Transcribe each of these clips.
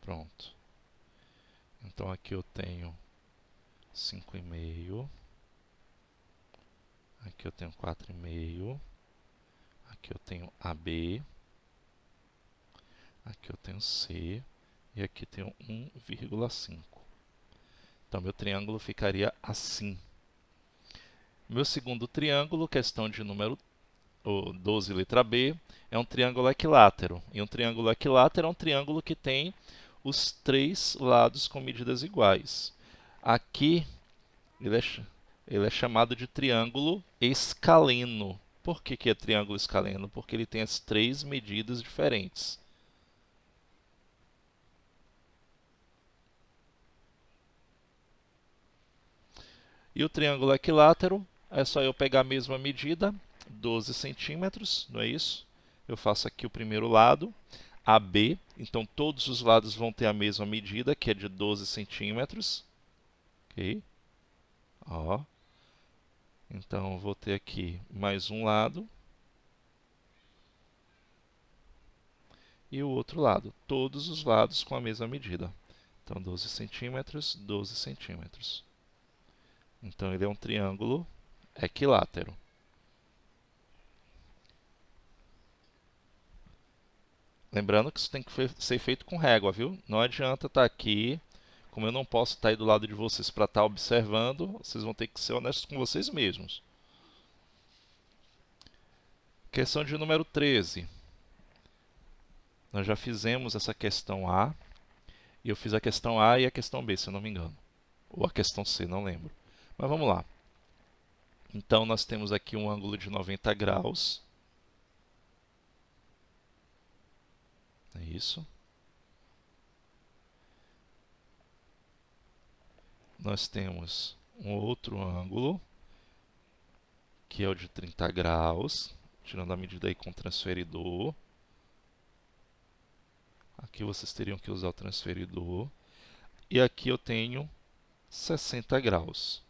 Pronto. Então aqui eu tenho 5,5. Aqui eu tenho 4,5. Aqui eu tenho AB. Aqui eu tenho C. E aqui tenho 1,5. Então meu triângulo ficaria assim. Meu segundo triângulo, questão de número 12, letra B, é um triângulo equilátero. E um triângulo equilátero é um triângulo que tem os três lados com medidas iguais. Aqui ele é chamado de triângulo escaleno. Por que é triângulo escaleno? Porque ele tem as três medidas diferentes. E o triângulo equilátero é só eu pegar a mesma medida, 12 centímetros, não é isso? Eu faço aqui o primeiro lado, AB, então todos os lados vão ter a mesma medida, que é de 12 centímetros. Ok? Ó. Então, eu vou ter aqui mais um lado. E o outro lado, todos os lados com a mesma medida. Então, 12 centímetros, 12 centímetros. Então, ele é um triângulo equilátero. Lembrando que isso tem que ser feito com régua, viu? Não adianta estar aqui, como eu não posso estar aí do lado de vocês para estar observando, vocês vão ter que ser honestos com vocês mesmos. Questão de número 13. Nós já fizemos essa questão A, e eu fiz a questão A e a questão B, se eu não me engano. Ou a questão C, não lembro. Mas vamos lá. Então, nós temos aqui um ângulo de 90 graus. É isso. Nós temos um outro ângulo, que é o de 30 graus, tirando a medida aí com o transferidor. Aqui vocês teriam que usar o transferidor. E aqui eu tenho 60 graus.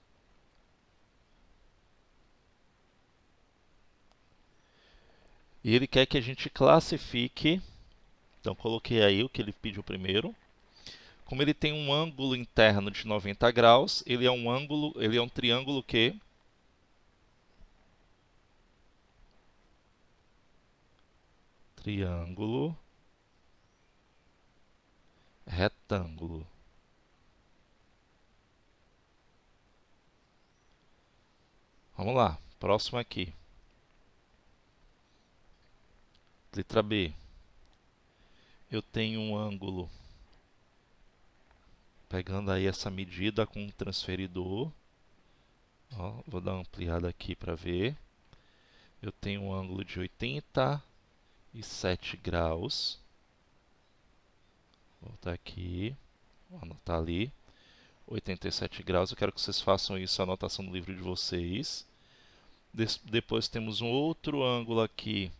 E ele quer que a gente classifique. Então, coloquei aí o que ele pediu primeiro. Como ele tem um ângulo interno de 90 graus, ele é um triângulo que triângulo retângulo. Vamos lá, próximo aqui. Letra B. Eu tenho um ângulo, pegando aí essa medida com o transferidor. Ó, vou dar uma ampliada aqui para ver. Eu tenho um ângulo de 87 graus. Vou voltar aqui, vou anotar ali. 87 graus, eu quero que vocês façam isso, a anotação do livro de vocês. Depois temos um outro ângulo aqui.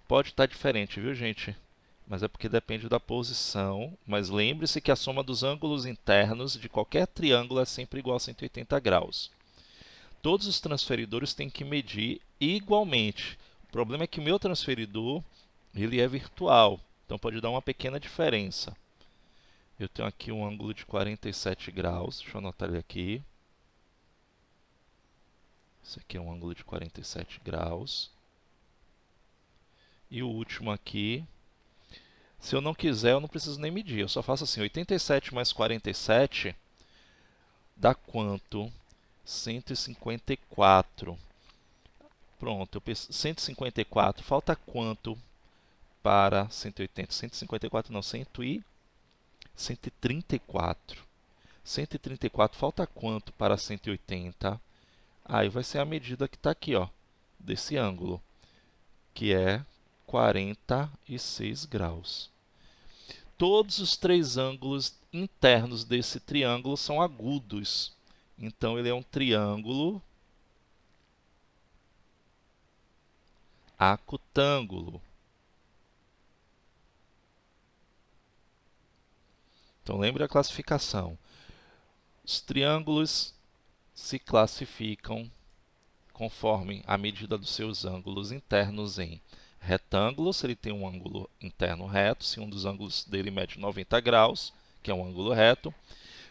Pode estar diferente, viu, gente? Mas é porque depende da posição. Mas lembre-se que a soma dos ângulos internos de qualquer triângulo é sempre igual a 180 graus. Todos os transferidores têm que medir igualmente. O problema é que o meu transferidor ele é virtual, então pode dar uma pequena diferença. Eu tenho aqui um ângulo de 47 graus, deixa eu anotar ele aqui. Esse aqui é um ângulo de 47 graus. E o último aqui, se eu não quiser, eu não preciso nem medir. Eu só faço assim, 87 mais 47 dá quanto? 154. Pronto, eu penso, 154, falta quanto para 180? 154 não, 134. 134, falta quanto para 180? Aí vai ser a medida que está aqui, ó, desse ângulo, que é 46 graus. Todos os três ângulos internos desse triângulo são agudos. Então, ele é um triângulo acutângulo. Então, lembre a classificação. Os triângulos se classificam conforme a medida dos seus ângulos internos em retângulo, se ele tem um ângulo interno reto, se um dos ângulos dele mede 90 graus, que é um ângulo reto.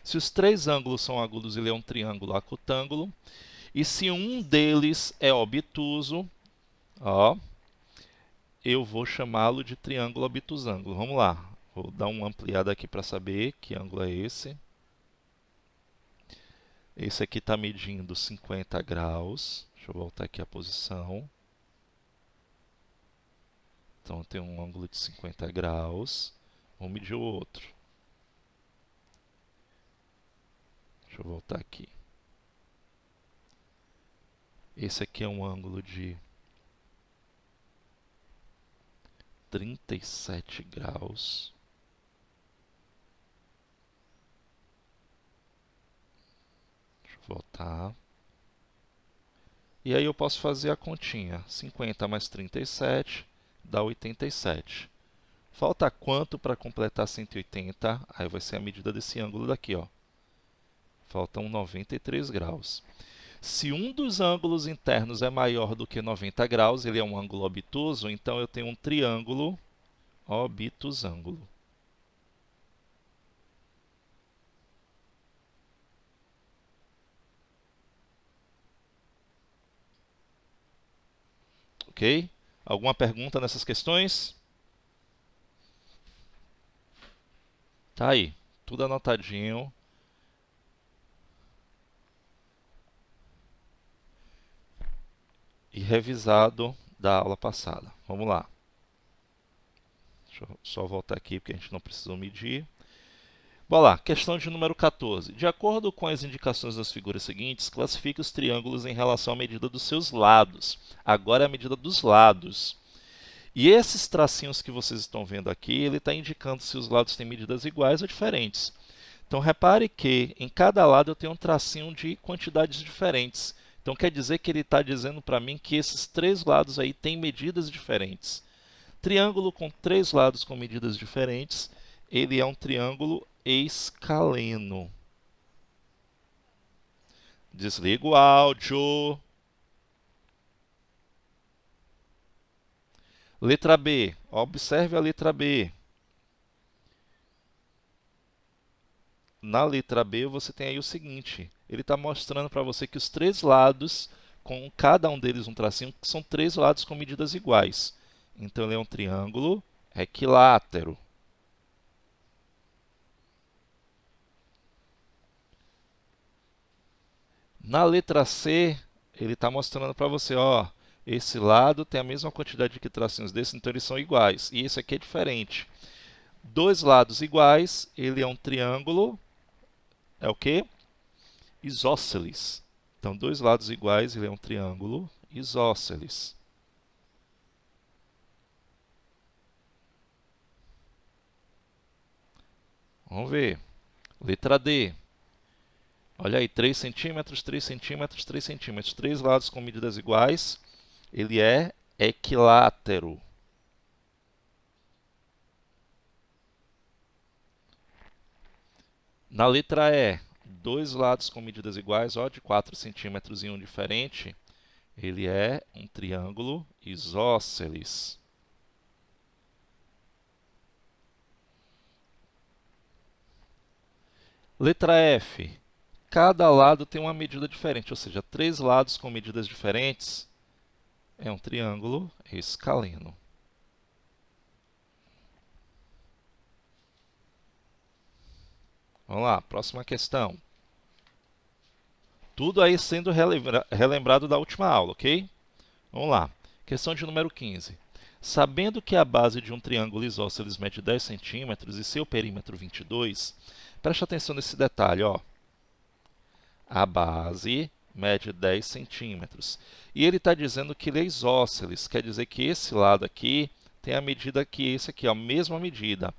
Se os três ângulos são agudos, ele é um triângulo acutângulo. E se um deles é obtuso, ó, eu vou chamá-lo de triângulo obtusângulo. Vamos lá, vou dar uma ampliada aqui para saber que ângulo é esse. Esse aqui está medindo 50 graus. Deixa eu voltar aqui a posição. Então, tem um ângulo de 50 graus. Vamos medir o outro. Deixa eu voltar aqui. Esse aqui é um ângulo de 37 graus. Deixa eu voltar. E aí eu posso fazer a continha. 50 mais 37 dá 87. Falta quanto para completar 180? Aí vai ser a medida desse ângulo daqui, ó. Faltam 93 graus. Se um dos ângulos internos é maior do que 90 graus, ele é um ângulo obtuso, então eu tenho um triângulo obtusângulo. Ok? Alguma pergunta nessas questões? Tá aí, tudo anotadinho. E revisado da aula passada. Vamos lá. Deixa eu só voltar aqui porque a gente não precisou medir. Bora lá, questão de número 14. De acordo com as indicações das figuras seguintes, classifique os triângulos em relação à medida dos seus lados. Agora é a medida dos lados. E esses tracinhos que vocês estão vendo aqui, ele está indicando se os lados têm medidas iguais ou diferentes. Então, repare que em cada lado eu tenho um tracinho de quantidades diferentes. Então, quer dizer que ele está dizendo para mim que esses três lados aí têm medidas diferentes. Triângulo com três lados com medidas diferentes, ele é um triângulo escaleno. Desliga o áudio. Letra B. Observe a letra B. Na letra B, você tem aí o seguinte. Ele está mostrando para você que os três lados, com cada um deles um tracinho, são três lados com medidas iguais. Então, ele é um triângulo equilátero. Na letra C, ele está mostrando para você, ó, esse lado tem a mesma quantidade de tracinhos desse, então eles são iguais. E esse aqui é diferente. Dois lados iguais, ele é um triângulo, é o quê? Isósceles. Então, dois lados iguais, ele é um triângulo isósceles. Vamos ver. Letra D. Olha aí, 3 centímetros, 3 centímetros, 3 centímetros. Três lados com medidas iguais. Ele é equilátero. Na letra E, dois lados com medidas iguais, ó, de 4 centímetros e um diferente. Ele é um triângulo isósceles. Letra F. Cada lado tem uma medida diferente, ou seja, três lados com medidas diferentes é um triângulo escaleno. Vamos lá, próxima questão. Tudo aí sendo relembrado da última aula, ok? Vamos lá. Questão de número 15. Sabendo que a base de um triângulo isósceles mede 10 centímetros e seu perímetro 22, preste atenção nesse detalhe, ó. A base mede 10 centímetros. E ele está dizendo que ele é isósceles, quer dizer que esse lado aqui tem a medida que esse aqui, a mesma medida.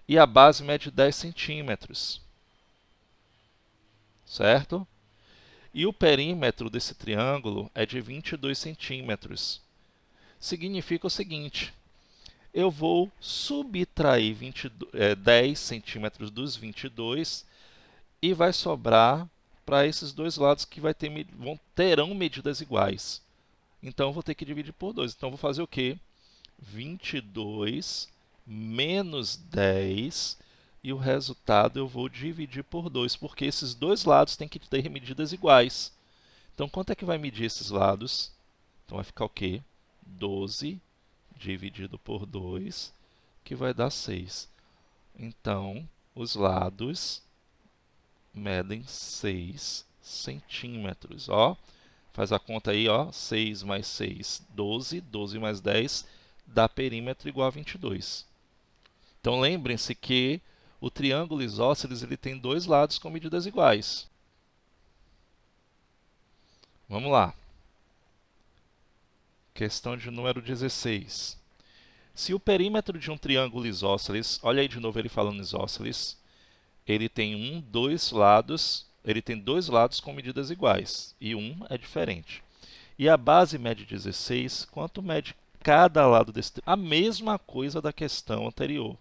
E a base mede 10 centímetros. Certo? E o perímetro desse triângulo é de 22 centímetros. Significa o seguinte, eu vou subtrair 10 centímetros dos 22 e vai sobrar para esses dois lados que terão medidas iguais. Então, eu vou ter que dividir por 2. Então, eu vou fazer o quê? 22 menos 10 e o resultado eu vou dividir por 2, porque esses dois lados têm que ter medidas iguais. Então, quanto é que vai medir esses lados? Então, vai ficar o quê? 12 dividido por 2, que vai dar 6. Então, os lados medem 6 centímetros. Ó, faz a conta aí, ó, 6 mais 6, 12, 12 mais 10 dá perímetro igual a 22. Então, lembrem-se que o triângulo isósceles ele tem dois lados com medidas iguais. Vamos lá. Questão de número 16. Se o perímetro de um triângulo isósceles, olha aí de novo ele falando isósceles, ele tem dois lados com medidas iguais, e um é diferente. E a base mede 16, quanto mede cada lado desse triângulo? A mesma coisa da questão anterior.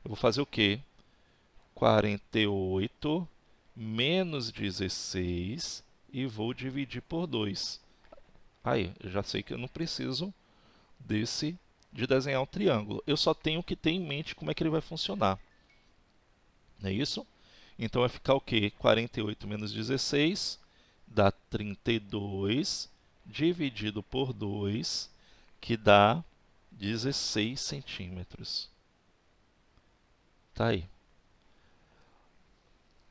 Eu vou fazer o quê? 48 menos 16 e vou dividir por 2. Aí, eu já sei que eu não preciso de desenhar um triângulo. Eu só tenho que ter em mente como é que ele vai funcionar. Não é isso? Então, vai ficar o quê? 48 menos 16 dá 32 dividido por 2, que dá 16 centímetros. Tá aí.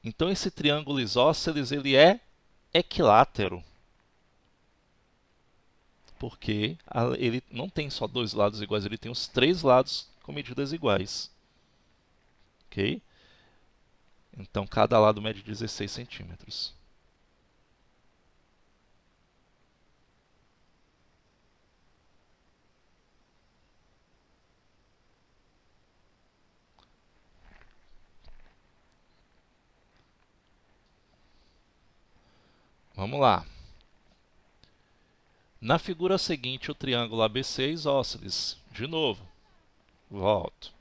Então, esse triângulo isósceles ele é equilátero, porque ele não tem só dois lados iguais, ele tem os três lados com medidas iguais. Ok? Então, cada lado mede 16 centímetros. Vamos lá. Na figura seguinte, o triângulo ABC é isósceles. De novo, volto.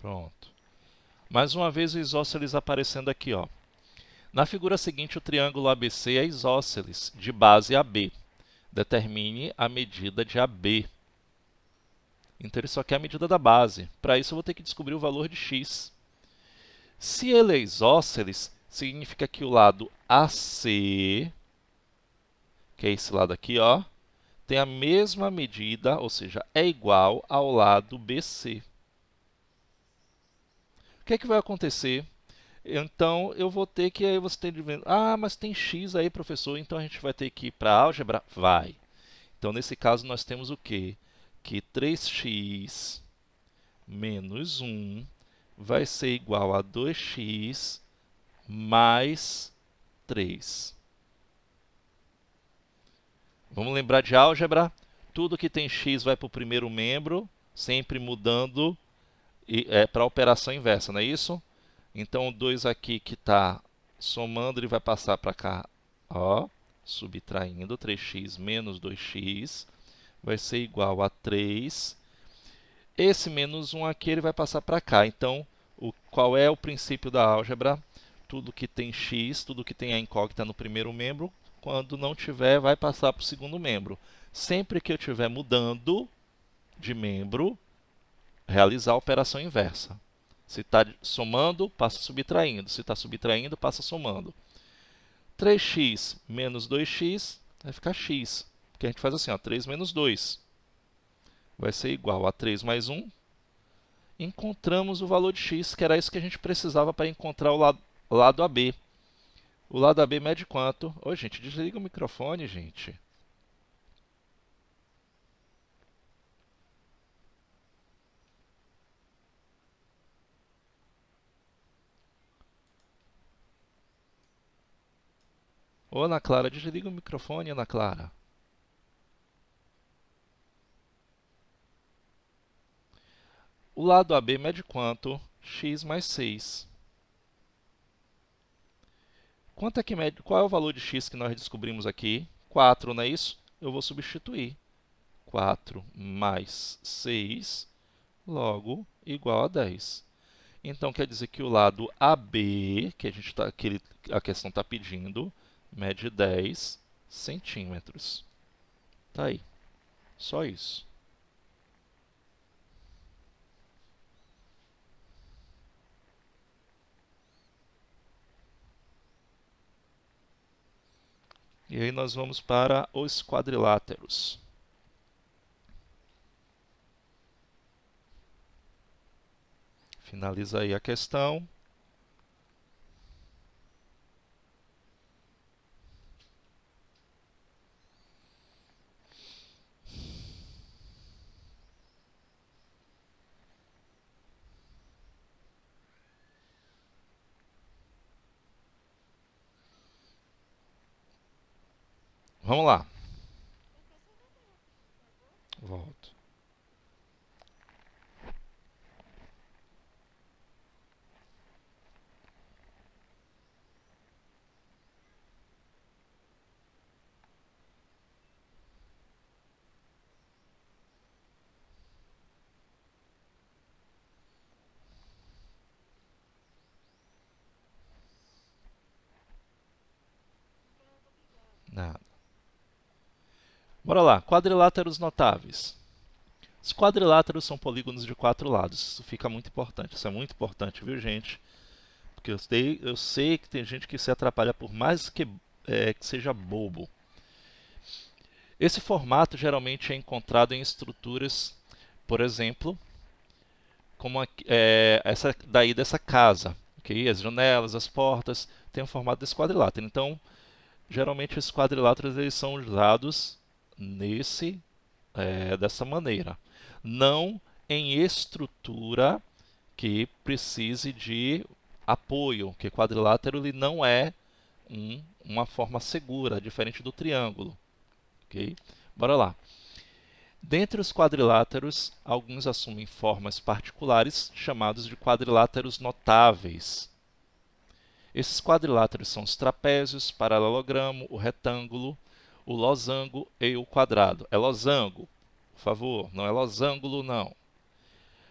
Pronto. Mais uma vez o isósceles aparecendo aqui, ó. Na figura seguinte, o triângulo ABC é isósceles, de base AB. Determine a medida de AB. Então, ele só quer a medida da base. Para isso, eu vou ter que descobrir o valor de x. Se ele é isósceles, significa que o lado AC, que é esse lado aqui, ó, tem a mesma medida, ou seja, é igual ao lado BC. O que é que vai acontecer? Então, eu vou ter que, aí você tem de ver, mas tem x aí, professor, então a gente vai ter que ir para a álgebra? Vai. Então, nesse caso, nós temos o quê? Que 3x menos 1 vai ser igual a 2x mais 3. Vamos lembrar de álgebra? Tudo que tem x vai para o primeiro membro, sempre mudando para a operação inversa, não é isso? Então, o 2 aqui que está somando, ele vai passar para cá, ó, subtraindo, 3x menos 2x vai ser igual a 3. Esse menos 1 aqui ele vai passar para cá. Então, qual é o princípio da álgebra? Tudo que tem x, tudo que tem a incógnita no primeiro membro, quando não tiver, vai passar para o segundo membro. Sempre que eu estiver mudando de membro, realizar a operação inversa. Se está somando, passa subtraindo. Se está subtraindo, passa somando. 3x menos 2x vai ficar x. Porque a gente faz assim, ó, 3 menos 2 vai ser igual a 3 mais 1. Encontramos o valor de x, que era isso que a gente precisava para encontrar o lado AB. O lado AB mede quanto? Ô, gente, desliga o microfone, gente. Ô, Ana Clara, desliga o microfone, Ana Clara. O O lado AB mede quanto? X mais 6. Quanto é que mede? Qual é o valor de x que nós descobrimos aqui? 4, não é isso? Eu vou substituir. 4 mais 6, logo, igual a 10. Então, quer dizer que o lado AB, a questão está pedindo, mede 10 centímetros. Tá aí. Só isso. E aí nós vamos para os quadriláteros. Finaliza aí a questão. Vamos lá. Volto. Nada. Bora lá. Quadriláteros notáveis. Os quadriláteros são polígonos de 4 lados. Isso fica muito importante. Isso é muito importante, viu, gente? Porque eu sei que tem gente que se atrapalha por mais que seja bobo. Esse formato geralmente é encontrado em estruturas, por exemplo, como essa daí dessa casa. Okay? As janelas, as portas têm o formato desse quadrilátero. Então, geralmente esses quadriláteros eles são usados dessa maneira. Não em estrutura que precise de apoio, que quadrilátero ele não é uma forma segura, diferente do triângulo. Okay? Bora lá. Dentre os quadriláteros, alguns assumem formas particulares, chamados de quadriláteros notáveis. Esses quadriláteros são os trapézios, paralelogramo, o retângulo, o losango e o quadrado. É losango, por favor, não é losângulo, não.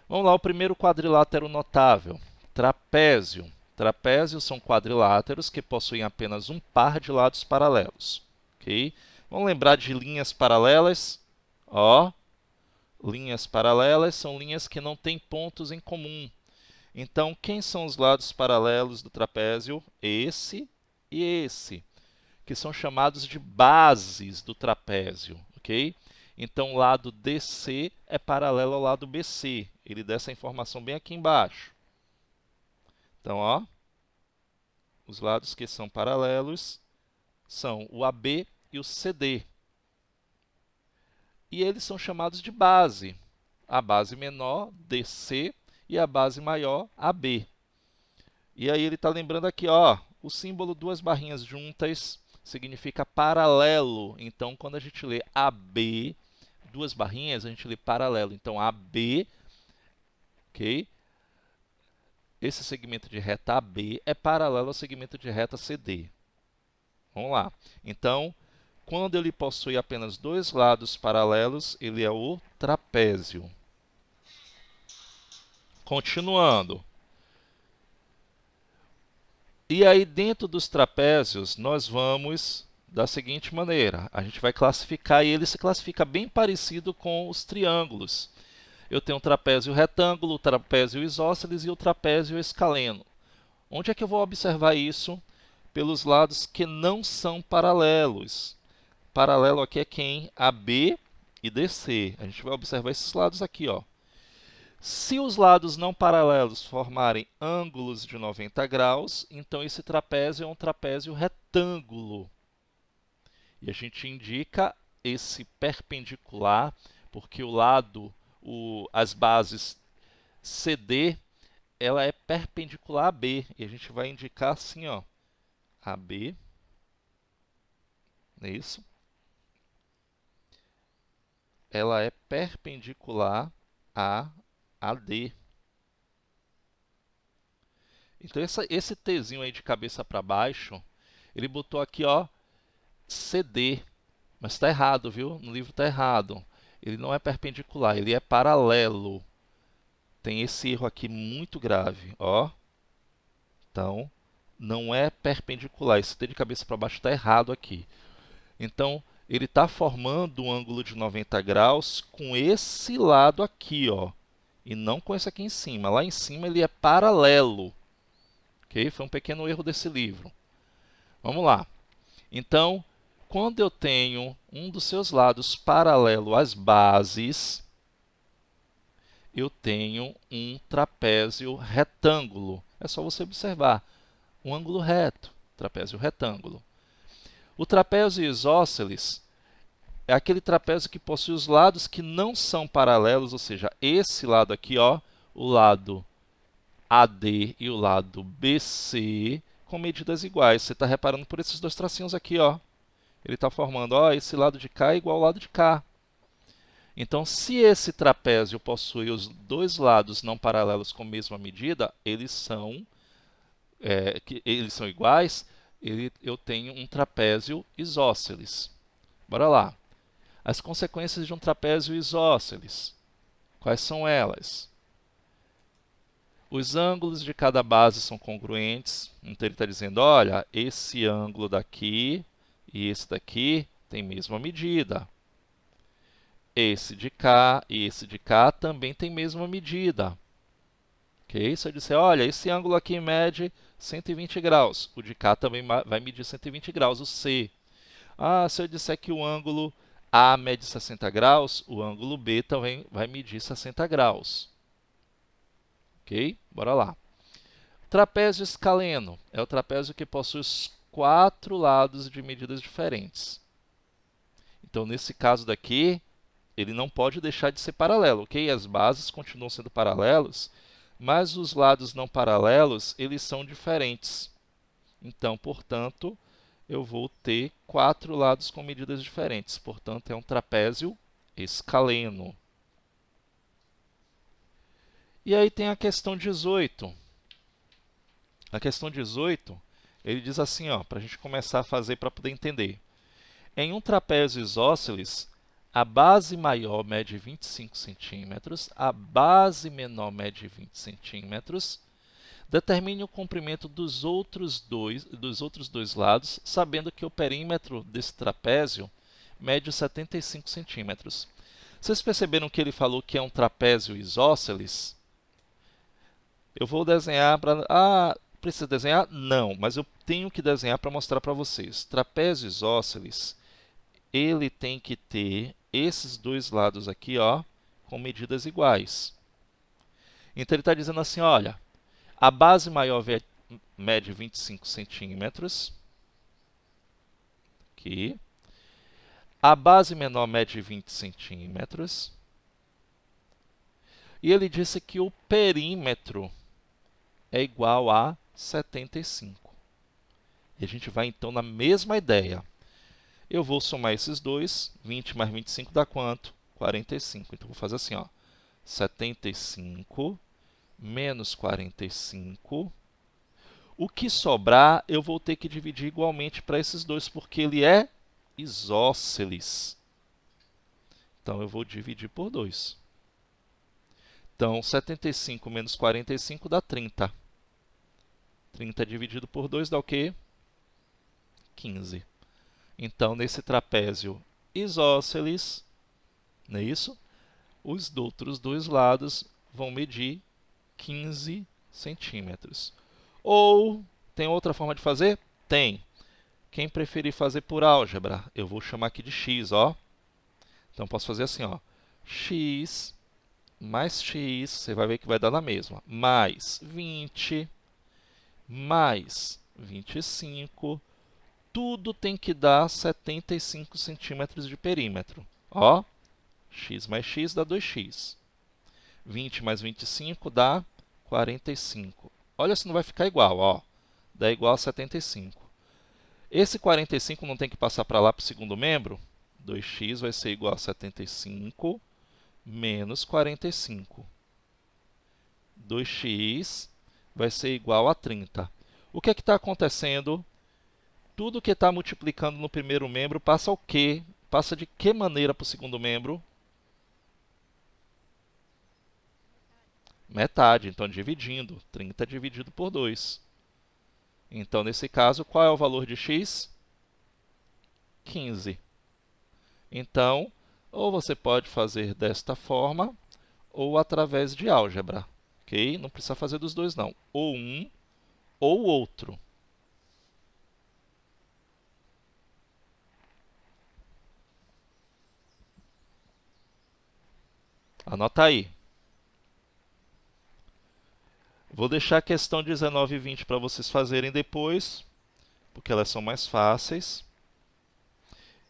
Vamos lá, o primeiro quadrilátero notável, trapézio. Trapézios são quadriláteros que possuem apenas um par de lados paralelos. Okay? Vamos lembrar de linhas paralelas? Ó, linhas paralelas são linhas que não têm pontos em comum. Então, quem são os lados paralelos do trapézio? Esse e esse, que são chamados de bases do trapézio, ok? Então, o lado DC é paralelo ao lado BC. Ele dá essa informação bem aqui embaixo. Então, ó, os lados que são paralelos são o AB e o CD. E eles são chamados de base. A base menor, DC, e a base maior, AB. E aí ele está lembrando aqui, ó, o símbolo duas barrinhas juntas significa paralelo. Então, quando a gente lê AB, duas barrinhas, a gente lê paralelo. Então, AB, ok? Esse segmento de reta AB é paralelo ao segmento de reta CD. Vamos lá. Então, quando ele possui apenas dois lados paralelos, ele é o trapézio. Continuando. E aí, dentro dos trapézios, nós vamos da seguinte maneira. A gente vai classificar, e ele se classifica bem parecido com os triângulos. Eu tenho o trapézio retângulo, o trapézio isósceles e o trapézio escaleno. Onde é que eu vou observar isso? Pelos lados que não são paralelos. Paralelo aqui é quem? AB e DC. A gente vai observar esses lados aqui, ó. Se os lados não paralelos formarem ângulos de 90 graus, então esse trapézio é um trapézio retângulo. E a gente indica esse perpendicular, porque as bases CD, ela é perpendicular a B. E a gente vai indicar assim, ó, AB, não é isso? Ela é perpendicular a AD. Então, esse Tzinho aí de cabeça para baixo, ele botou aqui, ó, CD. Mas está errado, viu? No livro está errado. Ele não é perpendicular, ele é paralelo. Tem esse erro aqui muito grave, ó. Então, não é perpendicular. Esse T de cabeça para baixo está errado aqui. Então, ele está formando um ângulo de 90 graus com esse lado aqui, ó. E não com esse aqui em cima. Lá em cima ele é paralelo. Ok? Foi um pequeno erro desse livro. Vamos lá. Então, quando eu tenho um dos seus lados paralelo às bases, eu tenho um trapézio retângulo. É só você observar. Um ângulo reto, trapézio retângulo. O trapézio isósceles é aquele trapézio que possui os lados que não são paralelos, ou seja, esse lado aqui, ó, o lado AD e o lado BC, com medidas iguais. Você está reparando por esses dois tracinhos aqui, ó. Ele está formando, ó, esse lado de cá é igual ao lado de cá. Então, se esse trapézio possui os dois lados não paralelos com a mesma medida, eles são iguais, eu tenho um trapézio isósceles. Bora lá. As consequências de um trapézio isósceles. Quais são elas? Os ângulos de cada base são congruentes. Então, ele está dizendo, olha, esse ângulo daqui e esse daqui tem a mesma medida. Esse de cá e esse de cá também tem a mesma medida. Okay? Se eu disser, olha, esse ângulo aqui mede 120 graus, o de cá também vai medir 120 graus, o C. Ah, se eu disser que o ângulo A mede 60 graus, o ângulo B também vai medir 60 graus. Ok? Bora lá. Trapézio escaleno é o trapézio que possui os 4 lados de medidas diferentes. Então, nesse caso daqui, ele não pode deixar de ser paralelo, ok? As bases continuam sendo paralelos, mas os lados não paralelos, eles são diferentes. Então, portanto, eu vou ter 4 lados com medidas diferentes. Portanto, é um trapézio escaleno. E aí tem a questão 18. A questão 18, ele diz assim, para a gente começar a fazer para poder entender. Em um trapézio isósceles, a base maior mede 25 centímetros, a base menor mede 20 centímetros. Determine o comprimento dos outros dois lados, sabendo que o perímetro desse trapézio mede 75 centímetros. Vocês perceberam que ele falou que é um trapézio isósceles? Eu vou desenhar para... Ah, precisa desenhar? Não, mas eu tenho que desenhar para mostrar para vocês. Trapézio isósceles, ele tem que ter esses dois lados aqui, ó, com medidas iguais. Então, ele está dizendo assim, olha, a base maior mede 25 centímetros. Aqui. A base menor mede 20 centímetros. E ele disse que o perímetro é igual a 75. E a gente vai, então, na mesma ideia. Eu vou somar esses dois. 20 mais 25 dá quanto? 45. Então, vou fazer assim, ó. 75 menos 45. O que sobrar, eu vou ter que dividir igualmente para esses dois, porque ele é isósceles. Então, eu vou dividir por 2. Então, 75 menos 45 dá 30. 30 dividido por 2 dá o quê? 15. Então, nesse trapézio isósceles, não é isso? Os outros dois lados vão medir 15 centímetros. Ou, tem outra forma de fazer? Tem. Quem preferir fazer por álgebra, eu vou chamar aqui de x, ó. Então, posso fazer assim, ó. X mais x, você vai ver que vai dar na mesma, mais 20, mais 25, tudo tem que dar 75 centímetros de perímetro. Ó, x mais x dá 2x. 20 mais 25 dá 45. Olha se não vai ficar igual, ó. Dá igual a 75. Esse 45 não tem que passar para lá para o segundo membro? 2x vai ser igual a 75 menos 45. 2x vai ser igual a 30. O que é que está acontecendo? Tudo que está multiplicando no primeiro membro passa o quê? Passa de que maneira para o segundo membro? Metade. Então, dividindo. 30 dividido por 2. Então, nesse caso, qual é o valor de x? 15. Então, ou você pode fazer desta forma, ou através de álgebra. Ok? Não precisa fazer dos dois, não. Ou um, ou outro. Anota aí. Vou deixar a questão 19 e 20 para vocês fazerem depois, porque elas são mais fáceis.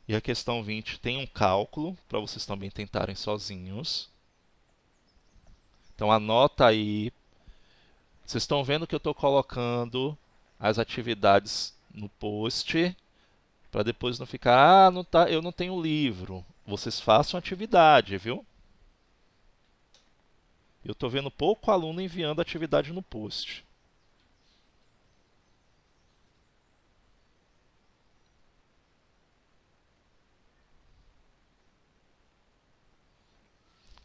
E a questão 20 tem um cálculo, para vocês também tentarem sozinhos. Então, anota aí. Vocês estão vendo que eu estou colocando as atividades no post, para depois não ficar, não tá, eu não tenho livro. Vocês façam atividade, viu? Eu estou vendo pouco aluno enviando atividade no post.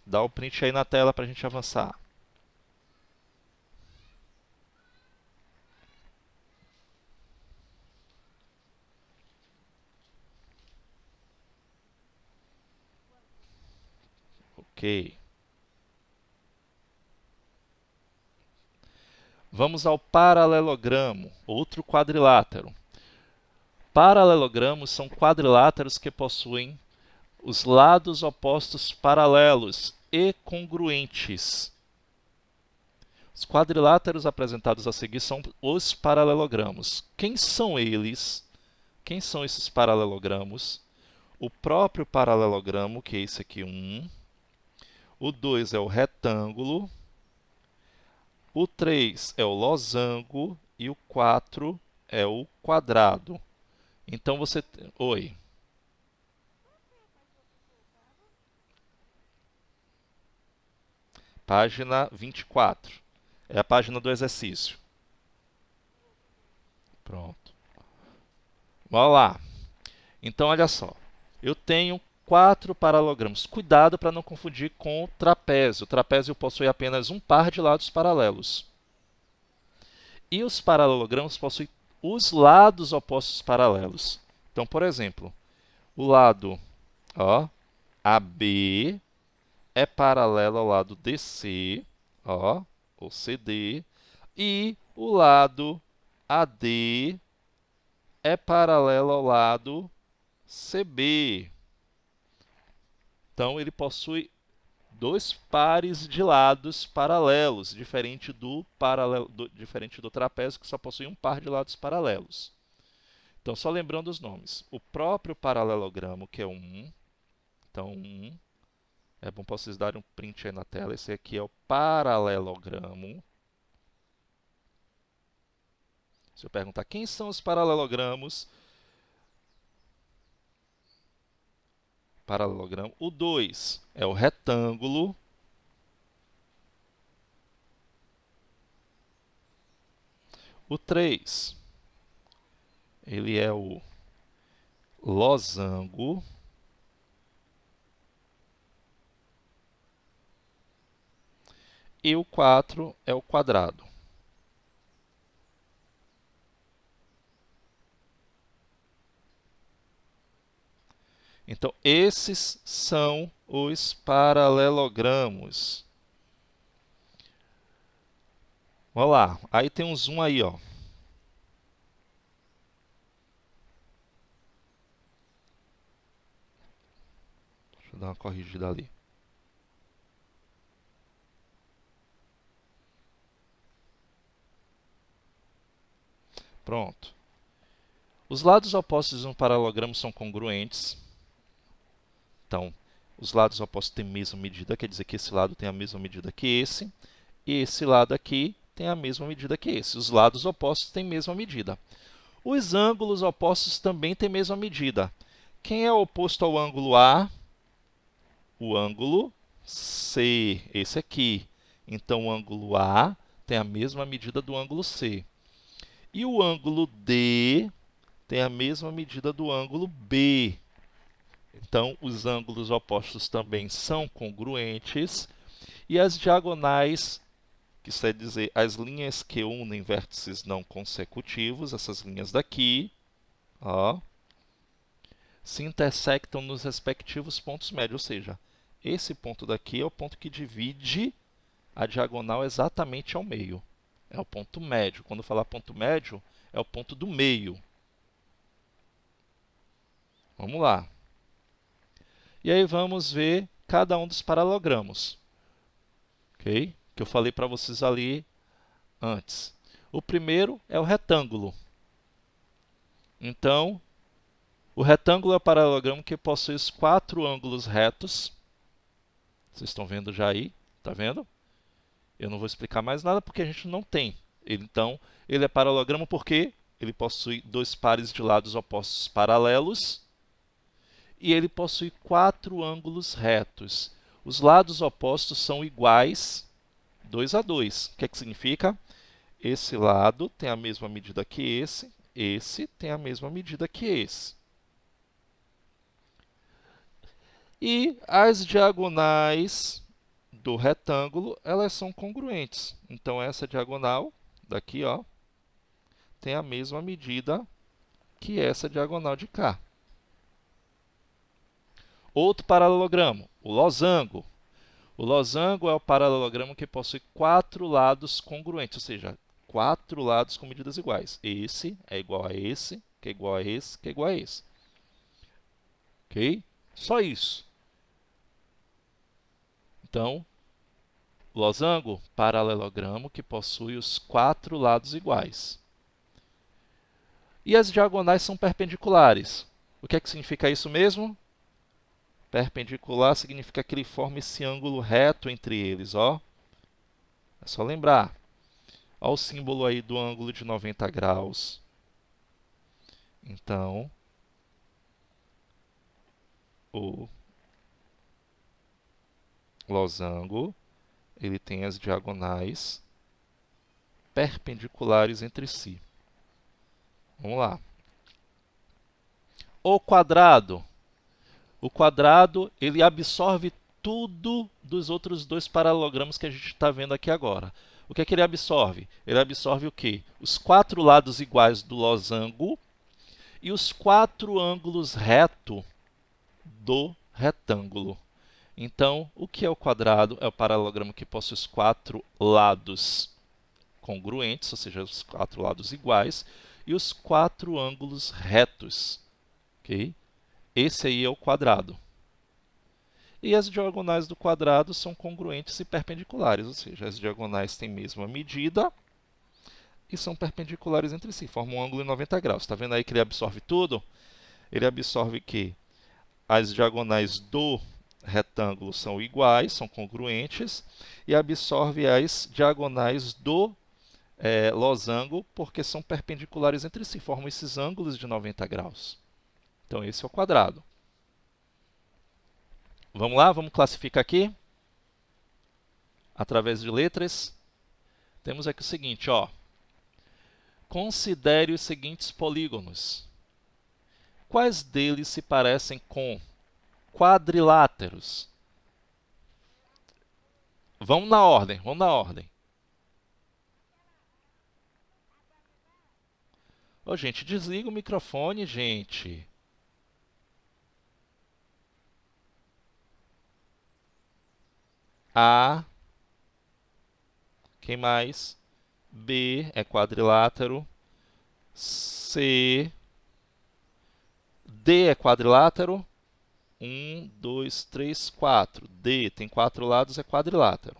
Dá o print aí na tela para a gente avançar. Ok. Vamos ao paralelogramo, outro quadrilátero. Paralelogramos são quadriláteros que possuem os lados opostos paralelos e congruentes. Os quadriláteros apresentados a seguir são os paralelogramos. Quem são eles? Quem são esses paralelogramos? O próprio paralelogramo, que é esse aqui, 1. O 2 é o retângulo. O 3 é o losango. E o 4 é o quadrado. Então você... Oi. Página 24. É a página do exercício. Pronto. Vamos lá. Então, olha só. Eu tenho 4 paralelogramas. Cuidado para não confundir com o trapézio. O trapézio possui apenas um par de lados paralelos. E os paralelogramos possuem os lados opostos paralelos. Então, por exemplo, o lado AB é paralelo ao lado DC, ou CD, e o lado AD é paralelo ao lado CB. Então, ele possui dois pares de lados paralelos, diferente do trapézio, que só possui um par de lados paralelos. Então, só lembrando os nomes. O próprio paralelogramo, que é 1. Então, 1. É bom para vocês darem um print aí na tela. Esse aqui é o paralelogramo. Se eu perguntar quem são os paralelogramos, paralelogramo. O 2 é o retângulo. O 3, ele é o losango. E o 4 é o quadrado. Então, esses são os paralelogramos. Vamos lá. Aí tem um zoom aí, ó. Deixa eu dar uma corrigida ali. Pronto. Os lados opostos de um paralelogramo são congruentes. Então, os lados opostos têm a mesma medida, quer dizer que esse lado tem a mesma medida que esse. E esse lado aqui tem a mesma medida que esse. Os lados opostos têm a mesma medida. Os ângulos opostos também têm a mesma medida. Quem é oposto ao ângulo A? O ângulo C, esse aqui. Então, o ângulo A tem a mesma medida do ângulo C. E o ângulo D tem a mesma medida do ângulo B. Então, os ângulos opostos também são congruentes. E as diagonais, que isso quer dizer as linhas que unem vértices não consecutivos, essas linhas daqui, ó, se intersectam nos respectivos pontos médios, ou seja, esse ponto daqui é o ponto que divide a diagonal exatamente ao meio. É o ponto médio. Quando falar ponto médio, é o ponto do meio. Vamos lá. E aí vamos ver cada um dos paralelogramos, ok? Que eu falei para vocês ali antes. O primeiro é o retângulo. Então, o retângulo é o paralelogramo que possui os 4 ângulos retos. Vocês estão vendo já aí? Tá vendo? Eu não vou explicar mais nada porque a gente não tem. Então, ele é paralelogramo porque ele possui 2 pares de lados opostos paralelos e ele possui 4 ângulos retos. Os lados opostos são iguais 2 a 2. O que é que significa? Esse lado tem a mesma medida que esse tem a mesma medida que esse. E as diagonais do retângulo, elas são congruentes. Então, essa diagonal daqui, ó, tem a mesma medida que essa diagonal de cá. Outro paralelogramo, o losango. O losango é o paralelogramo que possui 4 lados congruentes, ou seja, 4 lados com medidas iguais. Esse é igual a esse, que é igual a esse, que é igual a esse. Ok? Só isso. Então, losango, paralelogramo que possui os 4 lados iguais. E as diagonais são perpendiculares. O que é que significa isso mesmo? Perpendicular significa que ele forma esse ângulo reto entre eles, ó. É só lembrar. Olha o símbolo aí do ângulo de 90 graus. Então, o losango, ele tem as diagonais perpendiculares entre si. Vamos lá. O quadrado. O quadrado, ele absorve tudo dos outros 2 paralelogramos que a gente está vendo aqui agora. O que é que ele absorve? Ele absorve o quê? Os 4 lados iguais do losango e os 4 ângulos retos do retângulo. Então, o que é o quadrado? É o paralelogramo que possui os 4 lados congruentes, ou seja, os 4 lados iguais, e os 4 ângulos retos. Okay? Esse aí é o quadrado. E as diagonais do quadrado são congruentes e perpendiculares, ou seja, as diagonais têm a mesma medida e são perpendiculares entre si, formam um ângulo em 90 graus. Está vendo aí que ele absorve tudo? Ele absorve que as diagonais do retângulo são iguais, são congruentes, e absorve as diagonais do losango, porque são perpendiculares entre si, formam esses ângulos de 90 graus. Então, esse é o quadrado. Vamos lá, vamos classificar aqui, através de letras. Temos aqui o seguinte, ó. Considere os seguintes polígonos. Quais deles se parecem com quadriláteros? Vamos na ordem, vamos na ordem. Ô, gente, desliga o microfone, gente. A. Quem mais? B é quadrilátero. C. D é quadrilátero. 1, 2, 3, 4. D tem 4 lados, é quadrilátero.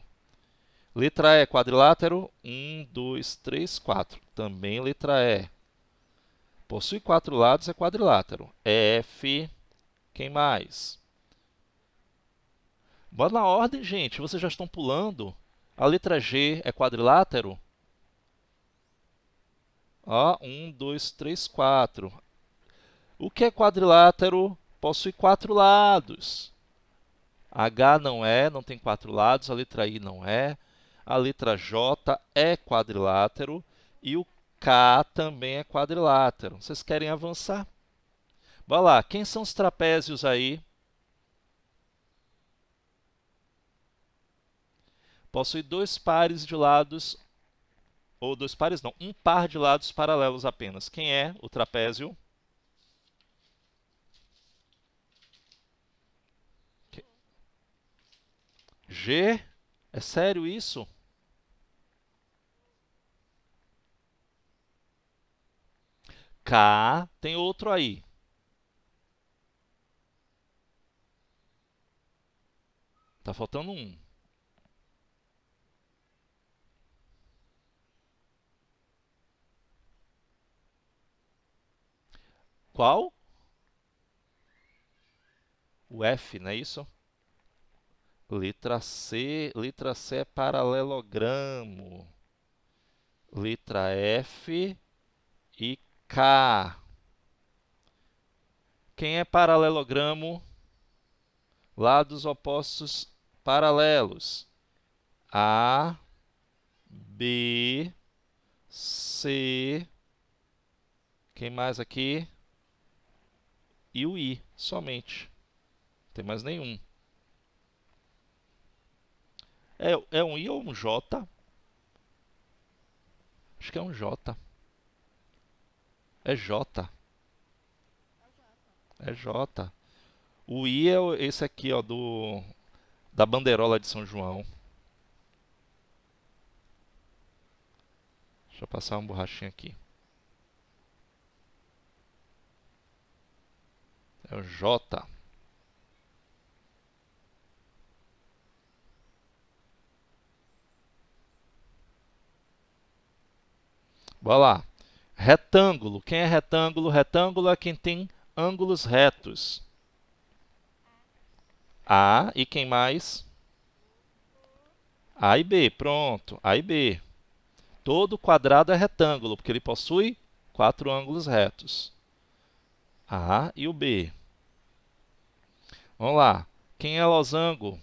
Letra E é quadrilátero. 1, 2, 3, 4. Também letra E. Possui 4 lados, é quadrilátero. F. Quem mais? Bora na ordem, gente. Vocês já estão pulando. A letra G é quadrilátero? Ó, 1, 2, 3, 4. O que é quadrilátero? Possui 4 lados. H não é, não tem 4 lados. A letra I não é. A letra J é quadrilátero e o K também é quadrilátero. Vocês querem avançar? Bora lá, quem são os trapézios aí? Possui dois pares de lados, ou dois pares não, um par de lados paralelos apenas. Quem é o trapézio? G? É sério isso? K, tem outro aí. Tá faltando um. Qual? O F, não é isso? Letra C é paralelogramo. Letra F e K. Quem é paralelogramo? Lados opostos paralelos. A, B, C. Quem mais aqui? E o I, somente. Não tem mais nenhum. É um I ou um J? Acho que é um J. É J. É J. O I é esse aqui, ó, da bandeirola de São João. Deixa eu passar uma borrachinha aqui. É o J. Bora lá. Retângulo. Quem é retângulo? Retângulo é quem tem ângulos retos. A e quem mais? A e B. Pronto. A e B. Todo quadrado é retângulo, porque ele possui 4 ângulos retos. A e o B. Vamos lá. Quem é losango?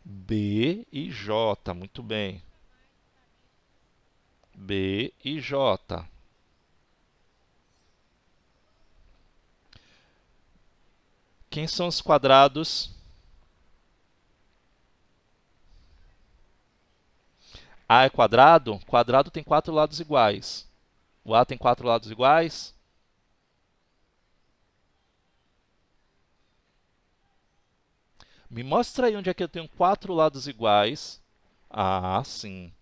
B e J. Muito bem. B e J. Quem são os quadrados? A é quadrado? Quadrado tem 4 lados iguais. O A tem 4 lados iguais? Me mostra aí onde é que eu tenho 4 lados iguais. Ah, sim.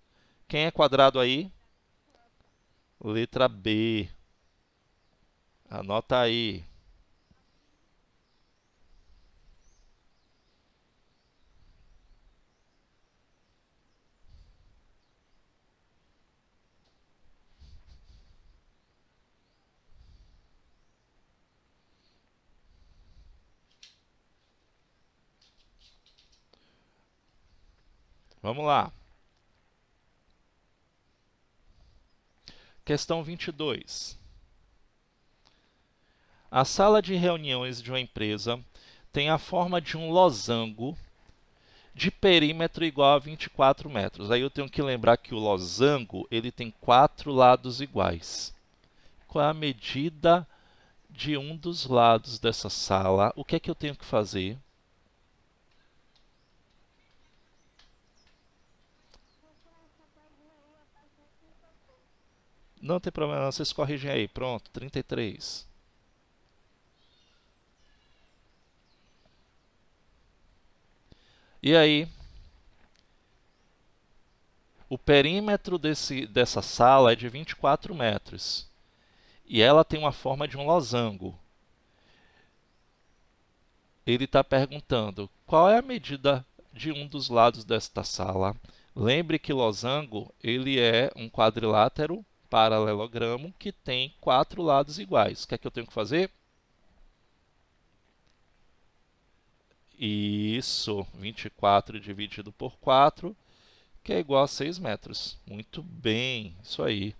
Quem é quadrado aí? Letra B. Anota aí. Vamos lá. Questão 22. A sala de reuniões de uma empresa tem a forma de um losango de perímetro igual a 24 metros. Aí eu tenho que lembrar que o losango ele tem 4 lados iguais. Qual é a medida de um dos lados dessa sala? O que é que eu tenho que fazer? Não tem problema, não. Vocês corrigem aí. Pronto, 33. E aí? O perímetro dessa sala é de 24 metros. E ela tem uma forma de um losango. Ele está perguntando qual é a medida de um dos lados desta sala. Lembre que losango ele é um quadrilátero paralelogramo que tem 4 lados iguais. O que é que eu tenho que fazer? Isso, 24 dividido por 4, que é igual a 6 metros. Muito bem, isso aí.